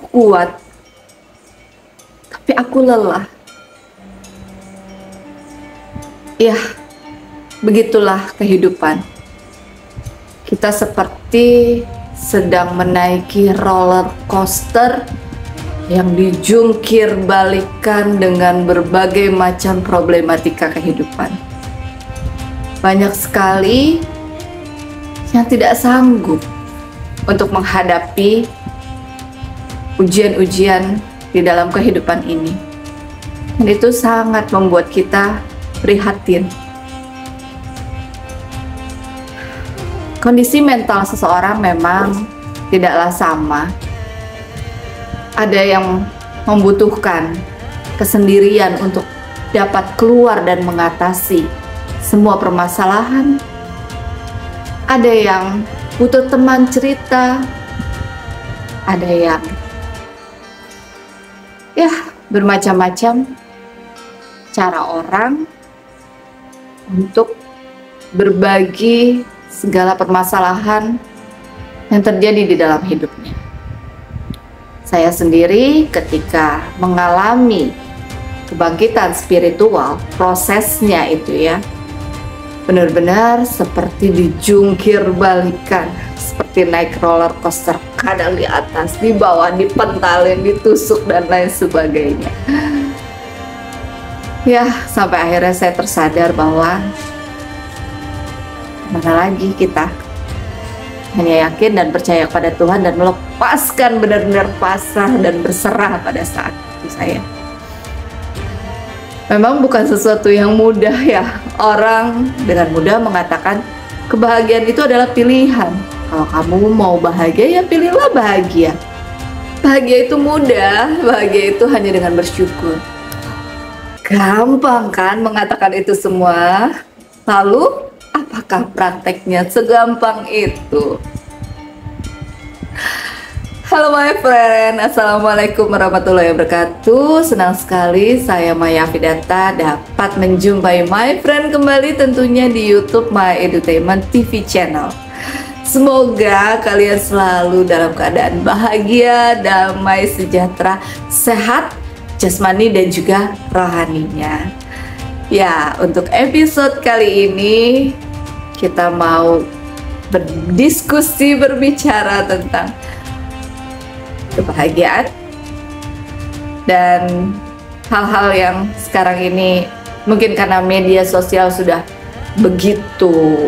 aku kuat, tapi aku lelah. Ya, begitulah kehidupan. Kita seperti sedang menaiki roller coaster yang dijungkir balikan dengan berbagai macam problematika kehidupan. Banyak sekali yang tidak sanggup untuk menghadapi ujian-ujian di dalam kehidupan ini. Dan itu sangat membuat kita prihatin. Kondisi mental seseorang memang tidaklah sama. Ada yang membutuhkan kesendirian untuk dapat keluar dan mengatasi semua permasalahan. Ada yang butuh teman cerita. Ada yang bermacam-macam cara orang untuk berbagi segala permasalahan yang terjadi di dalam hidupnya. Saya sendiri ketika mengalami kebangkitan spiritual, prosesnya itu ya, benar-benar seperti dijungkir balikan, seperti naik roller coaster, kadang di atas, di bawah, dipentalin, ditusuk dan lain sebagainya. Ya, sampai akhirnya saya tersadar bahwa mana lagi kita hanya yakin dan percaya kepada Tuhan dan melepaskan, benar-benar pasrah dan berserah pada saat itu saya. Memang bukan sesuatu yang mudah ya. Orang dengan mudah mengatakan kebahagiaan itu adalah pilihan. Kalau kamu mau bahagia ya pilihlah bahagia. Bahagia itu mudah, bahagia itu hanya dengan bersyukur. Gampang kan mengatakan itu semua? Lalu apakah prakteknya segampang itu? Halo my friend, Assalamualaikum warahmatullahi wabarakatuh. Senang sekali saya Maya Vidanta dapat menjumpai my friend kembali tentunya di YouTube My Edutainment TV channel. Semoga kalian selalu dalam keadaan bahagia, damai, sejahtera, sehat, jasmani dan juga rohaninya. Ya, untuk episode kali ini kita mau berdiskusi, berbicara tentang kebahagiaan dan hal-hal yang sekarang ini mungkin karena media sosial sudah begitu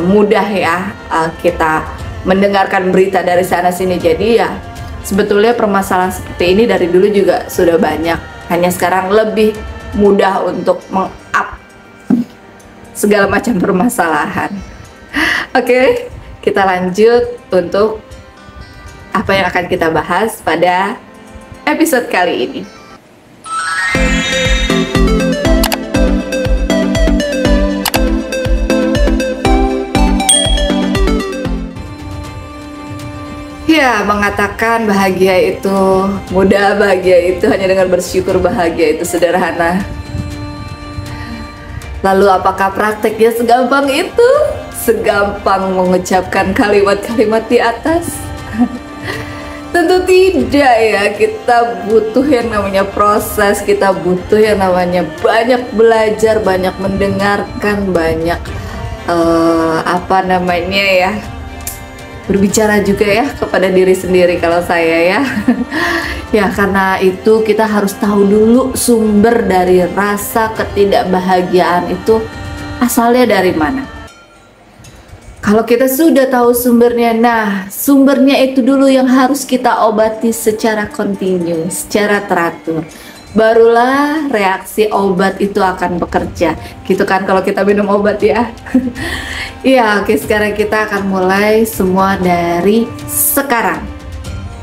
mudah ya kita mendengarkan berita dari sana sini. Jadi ya sebetulnya permasalahan seperti ini dari dulu juga sudah banyak, hanya sekarang lebih mudah untuk meng-up segala macam permasalahan. Oke, kita lanjut untuk apa yang akan kita bahas pada episode kali ini. Ya, mengatakan bahagia itu mudah, bahagia itu hanya dengan bersyukur, bahagia itu sederhana. Lalu apakah prakteknya segampang itu? Segampang mengucapkan kalimat-kalimat di atas? Tentu tidak ya, kita butuh yang namanya proses, kita butuh yang namanya banyak belajar, banyak mendengarkan, banyak berbicara juga ya kepada diri sendiri kalau saya ya. Ya karena itu kita harus tahu dulu sumber dari rasa ketidakbahagiaan itu asalnya dari mana. Kalau kita sudah tahu sumbernya, nah sumbernya itu dulu yang harus kita obati secara kontinu, secara teratur. Barulah reaksi obat itu akan bekerja. Gitu kan kalau kita minum obat ya. Ya oke, sekarang kita akan mulai semua dari sekarang.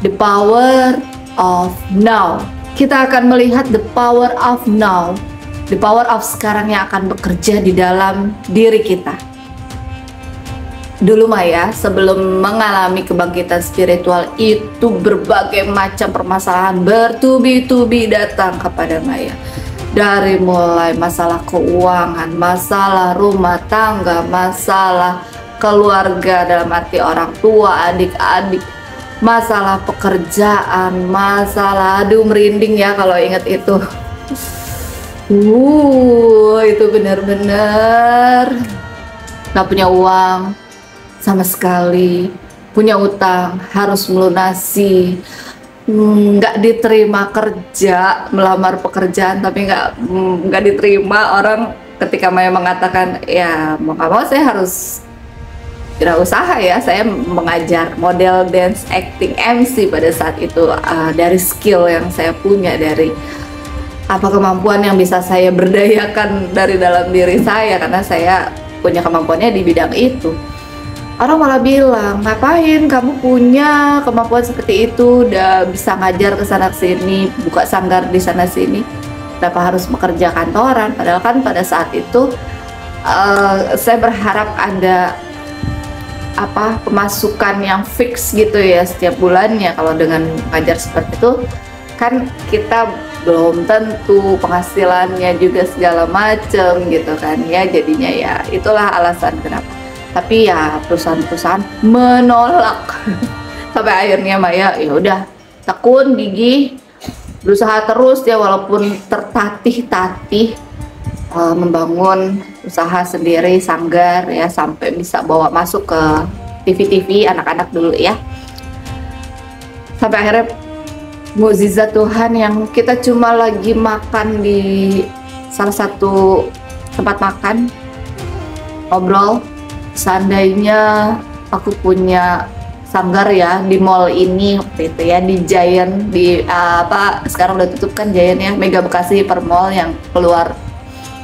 The power of now. Kita akan melihat the power of now. The power of sekarang yang akan bekerja di dalam diri kita. Dulu Maya sebelum mengalami kebangkitan spiritual itu berbagai macam permasalahan bertubi-tubi datang kepada Maya. Dari mulai masalah keuangan, masalah rumah tangga, masalah keluarga dalam arti orang tua, adik-adik, masalah pekerjaan, masalah, aduh merinding ya kalau inget itu. Itu benar-benar nggak punya uang sama sekali, punya utang, harus melunasi, nggak diterima kerja, melamar pekerjaan tapi nggak diterima. Orang ketika Maya mengatakan ya mau nggak mau saya harus usaha ya, saya mengajar model dance, acting, MC pada saat itu, dari skill yang saya punya, dari apa kemampuan yang bisa saya berdayakan dari dalam diri saya, karena saya punya kemampuannya di bidang itu. Orang malah bilang, ngapain kamu punya kemampuan seperti itu, udah bisa ngajar ke sana sini, buka sanggar di sana sini, kenapa harus bekerja kantoran? Padahal kan pada saat itu saya berharap ada pemasukan yang fix gitu ya setiap bulannya. Kalau dengan ngajar seperti itu kan kita belum tentu penghasilannya juga segala macem gitu kan ya, jadinya ya itulah alasan kenapa. Tapi ya perusahaan-perusahaan menolak sampai akhirnya Maya ya udah tekun gigih berusaha terus ya, walaupun tertatih-tatih, membangun usaha sendiri, sanggar ya, sampai bisa bawa masuk ke TV-TV anak-anak dulu ya, sampai akhirnya mukjizat Tuhan yang kita cuma lagi makan di salah satu tempat makan, ngobrol, seandainya aku punya sanggar ya di mall ini waktu itu ya, di Giant, di sekarang udah tutup kan Giant ya, Mega Bekasi per mall yang keluar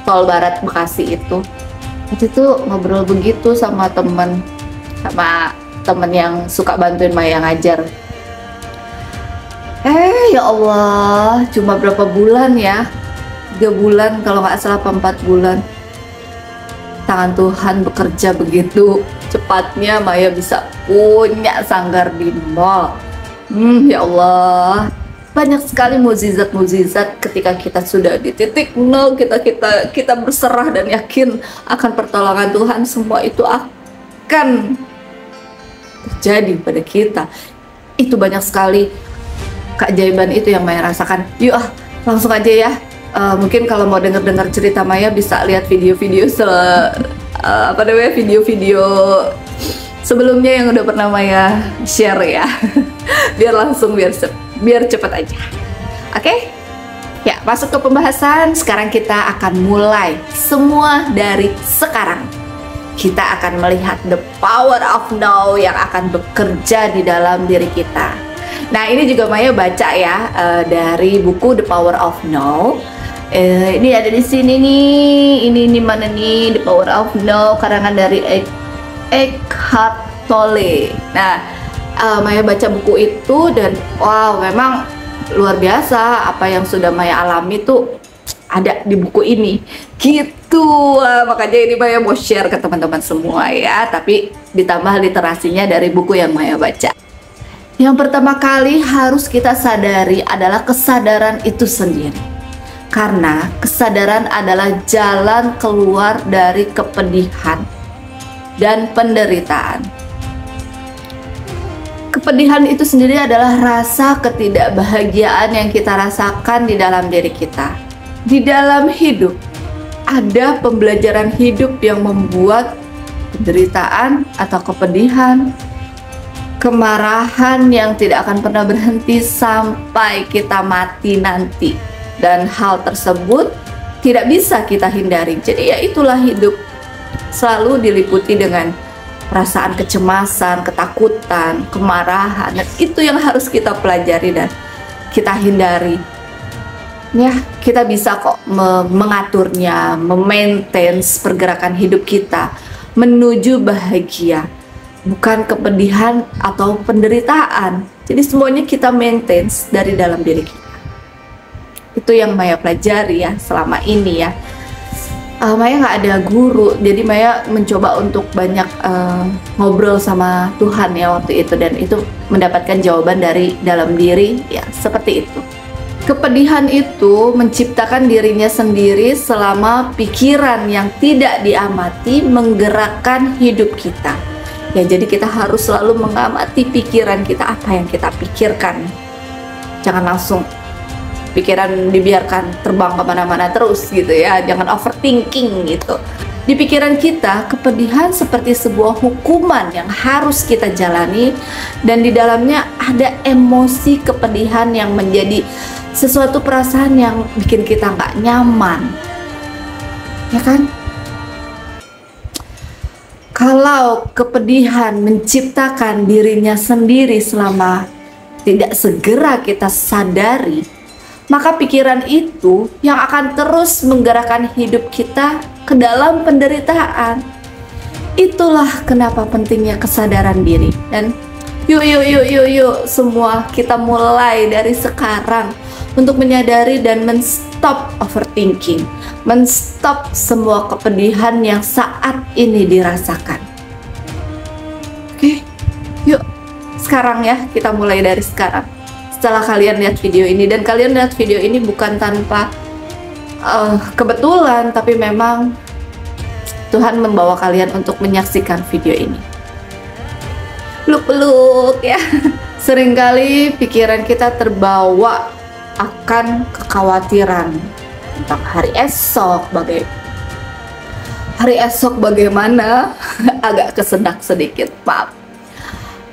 tol barat Bekasi itu. Waktu itu ngobrol begitu sama temen yang suka bantuin Maya ngajar. Ya Allah, cuma berapa bulan ya, 3 bulan kalau nggak salah, 4 bulan, tangan Tuhan bekerja begitu cepatnya Maya bisa punya sanggar di mall. Ya Allah, banyak sekali mukjizat-mukjizat ketika kita sudah di titik nol, kita berserah dan yakin akan pertolongan Tuhan, semua itu akan terjadi pada kita. Itu banyak sekali keajaiban itu yang Maya rasakan. Yuk langsung aja ya. Mungkin kalau mau dengar cerita Maya bisa lihat video-video video-video sebelumnya yang udah pernah Maya share ya. biar cepet aja. Oke? Ya, masuk ke pembahasan. Sekarang kita akan mulai semua dari sekarang. Kita akan melihat the power of now yang akan bekerja di dalam diri kita. Nah, ini juga Maya baca ya, dari buku The Power of Now. Ini ada di sini nih. Ini mana nih, The Power of Now, karangan dari Eckhart Tolle. Nah, Maya baca buku itu dan wow, memang luar biasa apa yang sudah Maya alami tuh ada di buku ini gitu. Makanya ini Maya mau share ke teman-teman semua ya, tapi ditambah literasinya dari buku yang Maya baca. Yang pertama kali harus kita sadari adalah kesadaran itu sendiri, karena kesadaran adalah jalan keluar dari kepedihan dan penderitaan. Kepedihan itu sendiri adalah rasa ketidakbahagiaan yang kita rasakan di dalam diri kita. Di dalam hidup ada pembelajaran hidup yang membuat penderitaan atau kepedihan, kemarahan yang tidak akan pernah berhenti sampai kita mati nanti, dan hal tersebut tidak bisa kita hindari. Jadi ya itulah hidup, selalu diliputi dengan perasaan kecemasan, ketakutan, kemarahan, dan itu yang harus kita pelajari dan kita hindari. Ya, kita bisa kok mengaturnya, memaintain pergerakan hidup kita menuju bahagia, bukan kepedihan atau penderitaan. Jadi semuanya kita maintain dari dalam diri kita. Itu yang Maya pelajari ya selama ini ya. Maya nggak ada guru, jadi Maya mencoba untuk banyak ngobrol sama Tuhan ya waktu itu, dan itu mendapatkan jawaban dari dalam diri ya, seperti itu. Kepedihan itu menciptakan dirinya sendiri selama pikiran yang tidak diamati menggerakkan hidup kita. Ya, jadi kita harus selalu mengamati pikiran kita, apa yang kita pikirkan. Jangan langsung pikiran dibiarkan terbang kemana-mana terus gitu ya. Jangan overthinking gitu. Di pikiran kita, kepedihan seperti sebuah hukuman yang harus kita jalani, dan di dalamnya ada emosi kepedihan yang menjadi sesuatu perasaan yang bikin kita nggak nyaman, ya kan? Kalau kepedihan menciptakan dirinya sendiri selama tidak segera kita sadari, maka pikiran itu yang akan terus menggerakkan hidup kita ke dalam penderitaan. Itulah kenapa pentingnya kesadaran diri. Dan yuk semua kita mulai dari sekarang untuk menyadari dan men-stop overthinking, men-stop semua kepedihan yang saat ini dirasakan. Oke, yuk sekarang ya, kita mulai dari sekarang. Setelah kalian lihat video ini, dan kalian lihat video ini bukan tanpa kebetulan, tapi memang Tuhan membawa kalian untuk menyaksikan video ini. Peluk-peluk ya. Seringkali pikiran kita terbawa akan kekhawatiran tentang hari esok, bagaimana. Agak kesedak sedikit, maaf.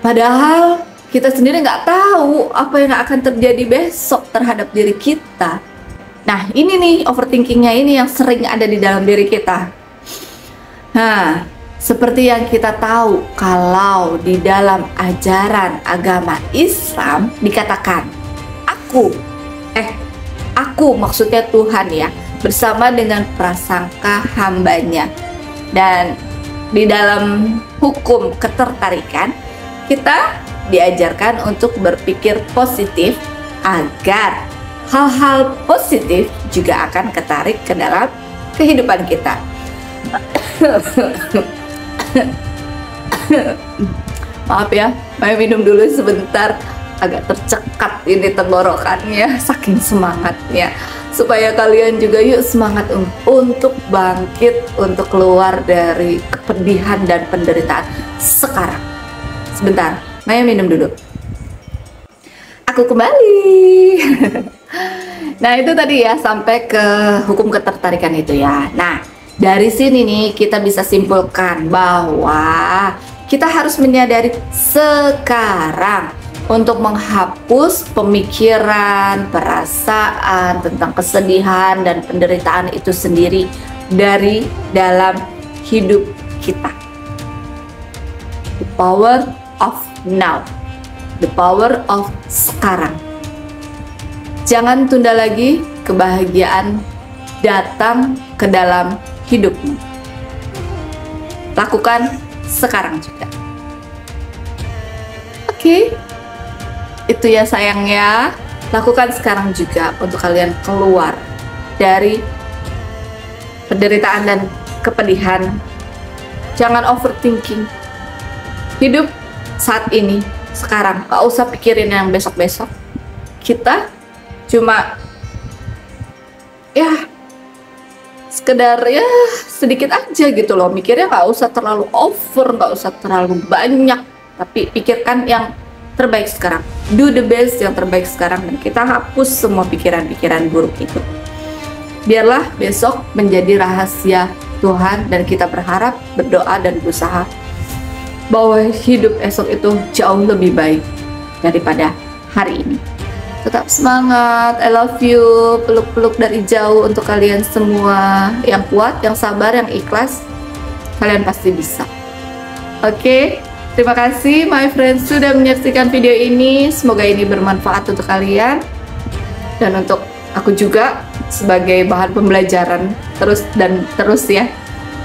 Padahal kita sendiri nggak tahu apa yang akan terjadi besok terhadap diri kita. Nah, ini nih overthinkingnya ini yang sering ada di dalam diri kita. Nah, seperti yang kita tahu, kalau di dalam ajaran agama Islam dikatakan aku maksudnya Tuhan ya, bersama dengan prasangka hambanya. Dan di dalam hukum ketertarikan, kita diajarkan untuk berpikir positif agar hal-hal positif juga akan ketarik ke dalam kehidupan kita. Maaf ya, mau minum dulu sebentar. Agak tercekat ini tenggorokannya, saking semangatnya. Supaya kalian juga yuk semangat untuk bangkit, untuk keluar dari kepedihan dan penderitaan sekarang. Sebentar, Maya minum dulu. Aku kembali. Nah, itu tadi ya, sampai ke hukum ketertarikan itu ya. Nah, dari sini nih kita bisa simpulkan bahwa kita harus menyadari sekarang untuk menghapus pemikiran, perasaan tentang kesedihan dan penderitaan itu sendiri dari dalam hidup kita. The power of now, the power of sekarang. Jangan tunda lagi kebahagiaan datang ke dalam hidupmu. Lakukan sekarang juga. Oke. Itu ya sayang ya, lakukan sekarang juga untuk kalian keluar dari penderitaan dan kepedihan. Jangan overthinking. Hidup saat ini, sekarang, gak usah pikirin yang besok-besok. Kita cuma ya sekedar ya sedikit aja gitu loh, mikirnya gak usah terlalu over, gak usah terlalu banyak, tapi pikirkan yang terbaik sekarang, do the best yang terbaik sekarang, dan kita hapus semua pikiran-pikiran buruk itu. Biarlah besok menjadi rahasia Tuhan, dan kita berharap, berdoa, dan berusaha bahwa hidup esok itu jauh lebih baik daripada hari ini. Tetap semangat, I love you, peluk-peluk dari jauh untuk kalian semua yang kuat, yang sabar, yang ikhlas. Kalian pasti bisa. Oke? Terima kasih my friends sudah menyaksikan video ini. Semoga ini bermanfaat untuk kalian dan untuk aku juga sebagai bahan pembelajaran terus ya.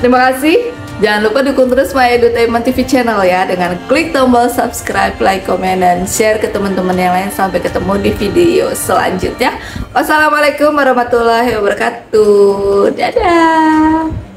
Terima kasih. Jangan lupa dukung terus My Edutainment TV channel ya, dengan klik tombol subscribe, like, komen, dan share ke teman-teman yang lain. Sampai ketemu di video selanjutnya. Wassalamualaikum warahmatullahi wabarakatuh. Dadah.